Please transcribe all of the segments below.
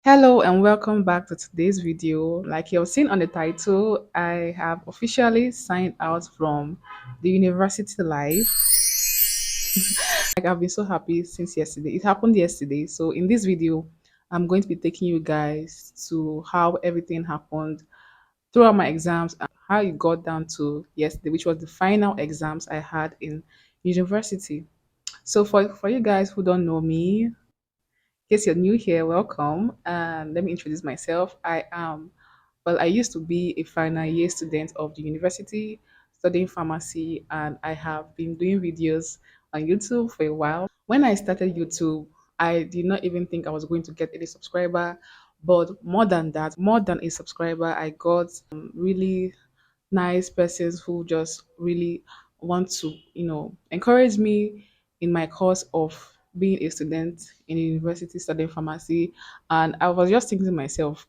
Hello and welcome back to today's video. Like you've seen on the title, I have officially signed out from the university life. Like I've been so happy since yesterday. It happened yesterday. So in this video, I'm going to be taking you guys to how everything happened throughout my exams and how it got down to yesterday, which was the final exams I had in university. So for you guys who don't know me, in case you're new here, welcome. And let me introduce myself. I used to be a final year student of the university studying pharmacy, and I have been doing videos on YouTube for a while. When I started YouTube, I did not even think I was going to get any subscriber, but more than that, more than a subscriber, I got really nice persons who just really want to, encourage me in my course of being a student in a university studying pharmacy. And I was just thinking to myself,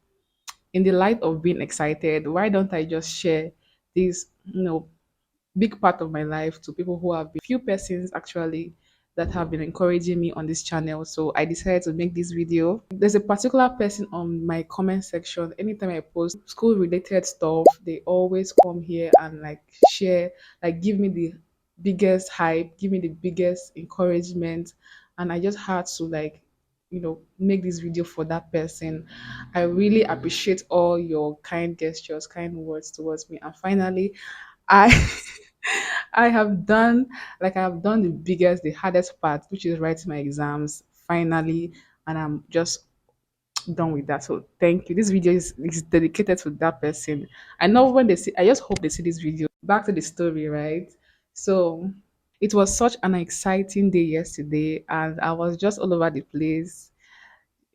in the light of being excited, why don't I just share this, big part of my life to people who have been few persons actually that have been encouraging me on this channel. So I decided to make this video. There's a particular person on my comment section. Anytime I post school related stuff, they always come here and like share, like give me the biggest hype, give me the biggest encouragement. And I just had to like make this video for that person. I really appreciate all your kind gestures, kind words towards me. And finally, I I have done the biggest, the hardest part, which is writing my exams finally, and I'm just done with that. So thank you. This video is dedicated to that person. I know when they see, I just hope they see this video. Back to the story, right? So it was such an exciting day yesterday, and I was just all over the place.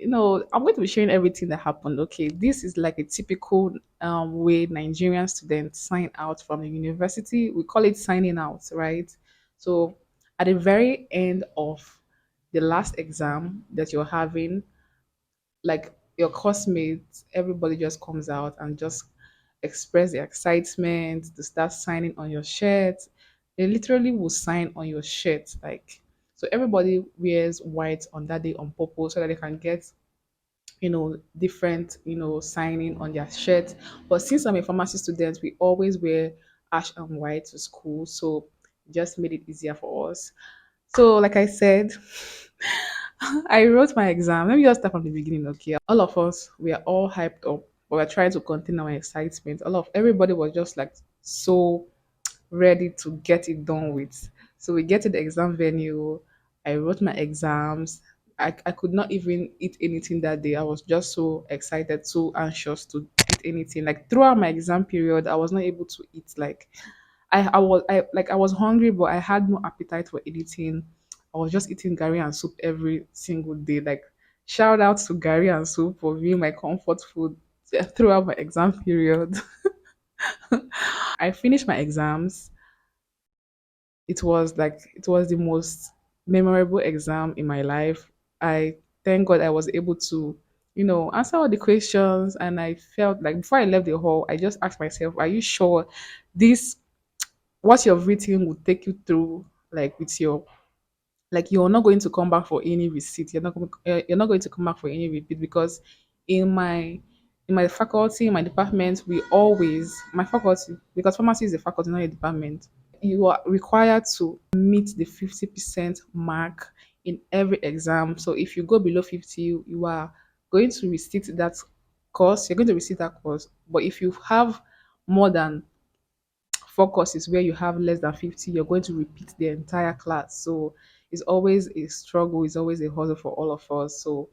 I'm going to be sharing everything that happened. Okay, this is like a typical way Nigerian students sign out from the university. We call it signing out, right? So at the very end of the last exam that you're having, like your classmates, everybody just comes out and just express their excitement to start signing on your shirt. They literally will sign on your shirt, like so everybody wears white on that day on purpose so that they can get different, signing on their shirt. But since I'm a pharmacy student, we always wear ash and white to school. So it just made it easier for us. So, like I said, I wrote my exam. Let me just start from the beginning, okay? All of us, we are all hyped up, but we're trying to contain our excitement. Everybody was just like so ready to get it done with. So we get to the exam venue. I wrote my exams. I could not even eat anything that day. I was just so excited, so anxious to eat anything. Like throughout my exam period, I was not able to eat. Like I was hungry, but I had no appetite for anything. I was just eating gari and soup every single day. Like shout out to gari and soup for being my comfort food throughout my exam period. I finished my exams. It was the most memorable exam in my life. I thank God I was able to, answer all the questions, and I felt like before I left the hall, I just asked myself, are you sure this what you've written will take you through, like with your, like you're not going to come back for any receipt, you're not going to come back for any repeat? Because in my faculty, in my department, we always my faculty, because pharmacy is a faculty, not a department, you are required to meet the 50% mark in every exam. So if you go below 50, you are going to receipt that course, you're going to receive that course. But if you have more than four courses where you have less than 50, you're going to repeat the entire class. So it's always a struggle, it's always a hustle for all of us. So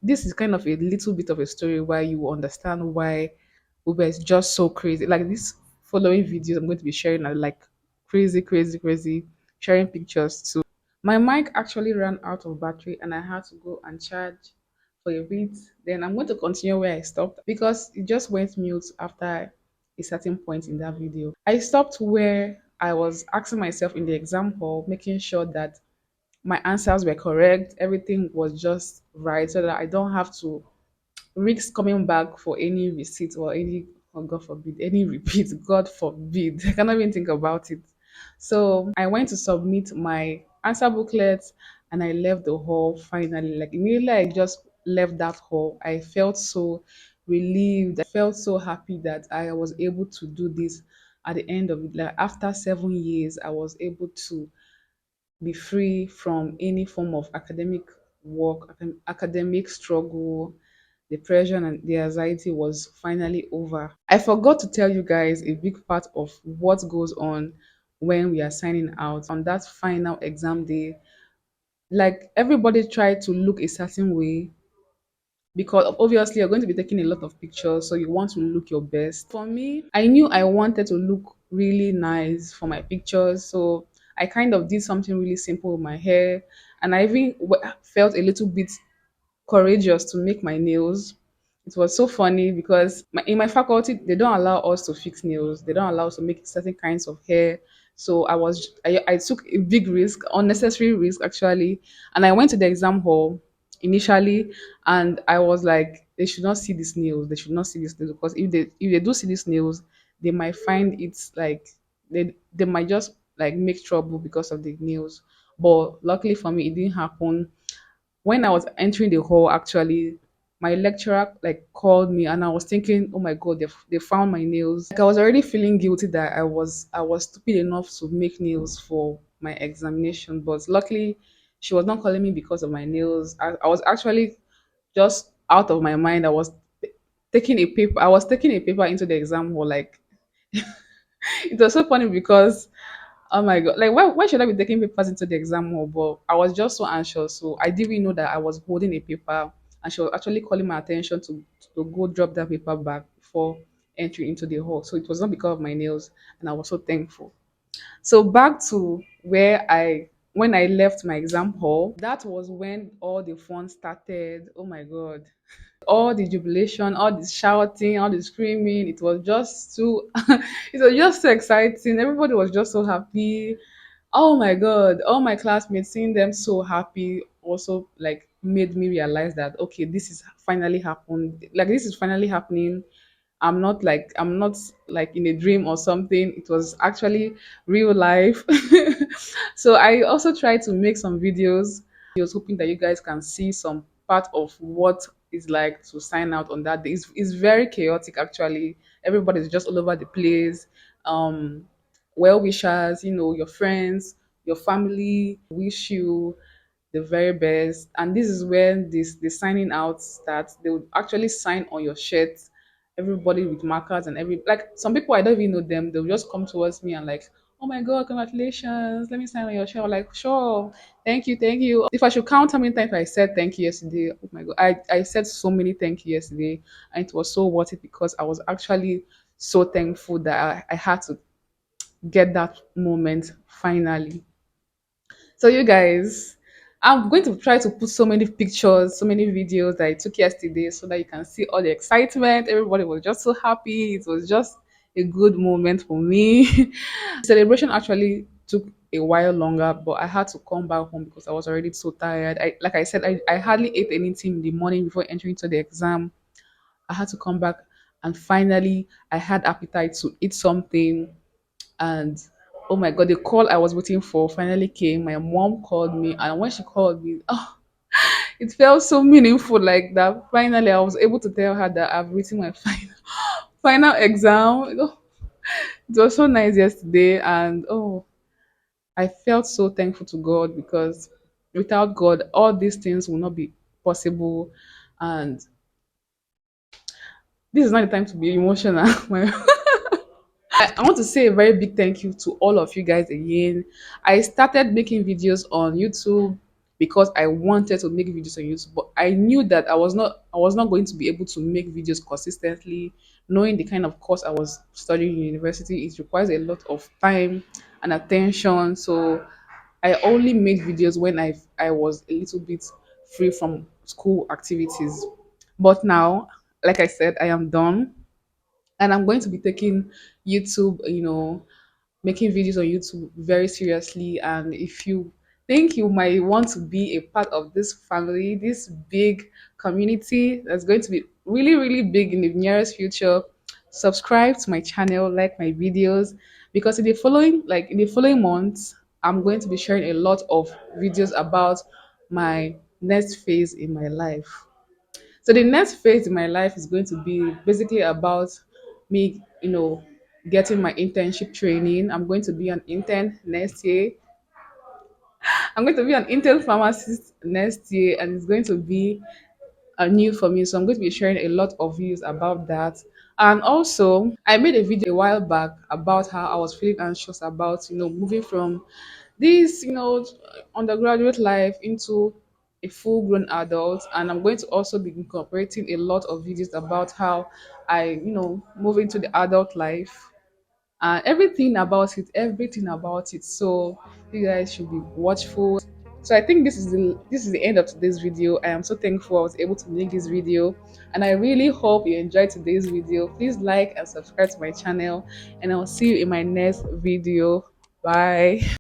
this is kind of a little bit of a story where you will understand why Uber is just so crazy. Like this following videos, I'm going to be sharing are like crazy, crazy, crazy, sharing pictures too. My mic actually ran out of battery and I had to go and charge for a bit. Then I'm going to continue where I stopped because it just went mute after a certain point in that video. I stopped where I was asking myself in the exam hall, making sure that my answers were correct, everything was just right, so that I don't have to risk coming back for any receipt or any Oh, God forbid, any repeat, God forbid. I cannot even think about it. So I went to submit my answer booklet and I left the hall finally. Like immediately I just left that hall, I felt so relieved. I felt so happy that I was able to do this at the end of it. Like after 7 years, I was able to be free from any form of academic work, academic struggle. The pressure and the anxiety was finally over. I forgot to tell you guys a big part of what goes on when we are signing out on that final exam day. Like everybody tried to look a certain way because obviously you're going to be taking a lot of pictures, so you want to look your best. For me, I knew I wanted to look really nice for my pictures, so I kind of did something really simple with my hair, and I even felt a little bit courageous to make my nails. It was so funny because in my faculty they don't allow us to fix nails. They don't allow us to make certain kinds of hair. So I took a big risk, unnecessary risk actually, and I went to the exam hall initially, and I was like, they should not see these nails. They should not see these nails because if they do see these nails, they might find it's like they might just like make trouble because of the nails. But luckily for me, it didn't happen. When I was entering the hall, actually, my lecturer like called me, and I was thinking, oh my god, they found my nails. Like I was already feeling guilty that I was stupid enough to make nails for my examination, but luckily, she was not calling me because of my nails. I was actually just out of my mind. I was taking a paper into the exam hall. Like it was so funny because oh my god! Like why should I be taking papers into the exam hall? But I was just so anxious, so I didn't even know that I was holding a paper, and she was actually calling my attention to go drop that paper back before entering into the hall. So it was not because of my nails, and I was so thankful. So back to where I when I left my exam hall, that was when all the fun started. Oh my god! All the jubilation, all the shouting, all the screaming. It was just too, it was just so exciting. Everybody was just so happy. Oh my god, all my classmates seeing them so happy also like made me realize that okay, this is finally happened. Like this is finally happening. I'm not like in a dream or something. It was actually real life. So I also tried to make some videos. I was hoping that you guys can see some part of what it's like to sign out on that day. It's very chaotic actually. Everybody's just all over the place. Well wishers, your friends, your family wish you the very best. And this is when this the signing out starts. They would actually sign on your shirt, everybody with markers and every like some people I don't even know them, they'll just come towards me and like, oh my god, congratulations, let me sign on your shirt. I'm like, sure, thank you. If I should count how many times I said thank you yesterday, oh my god, I said so many thank you yesterday, and it was so worth it because I was actually so thankful that I had to get that moment finally. So you guys, I'm going to try to put so many pictures, so many videos that I took yesterday so that you can see all the excitement. Everybody was just so happy. It was just a good moment for me. Celebration actually took a while longer, but I had to come back home because I was already so tired. Like I said, I hardly ate anything in the morning before entering to the exam. I had to come back and finally I had appetite to eat something, and oh my god, the call I was waiting for finally came. My mom called me, and when she called me, oh, it felt so meaningful like that. Finally, I was able to tell her that I've written my final exam. It was so nice yesterday, and oh, I felt so thankful to God because without God, all these things will not be possible. And this is not the time to be emotional. I want to say a very big thank you to all of you guys again. I started making videos on YouTube because I wanted to make videos on YouTube, but I knew that I was not going to be able to make videos consistently. Knowing the kind of course I was studying in university, it requires a lot of time and attention. So I only made videos when I was a little bit free from school activities. But now, like I said, I am done and I'm going to be taking YouTube, making videos on YouTube very seriously. And if you think you might want to be a part of this family, this big community that's going to be really, really big in the nearest future, subscribe to my channel, like my videos, because in the following months, I'm going to be sharing a lot of videos about my next phase in my life. So the next phase in my life is going to be basically about me, getting my internship training. I'm going to be an intern next year. I'm going to be an intern pharmacist next year, and it's going to be new for me. So I'm going to be sharing a lot of views about that. And also, I made a video a while back about how I was feeling anxious about, moving from this, undergraduate life into a full grown adult. And I'm going to also be incorporating a lot of videos about how I, move into the adult life and everything about it. So you guys should be watchful. So I think this is the end of today's video. I am so thankful I was able to make this video, and I really hope you enjoyed today's video. Please like and subscribe to my channel, and I'll see you in my next video. Bye.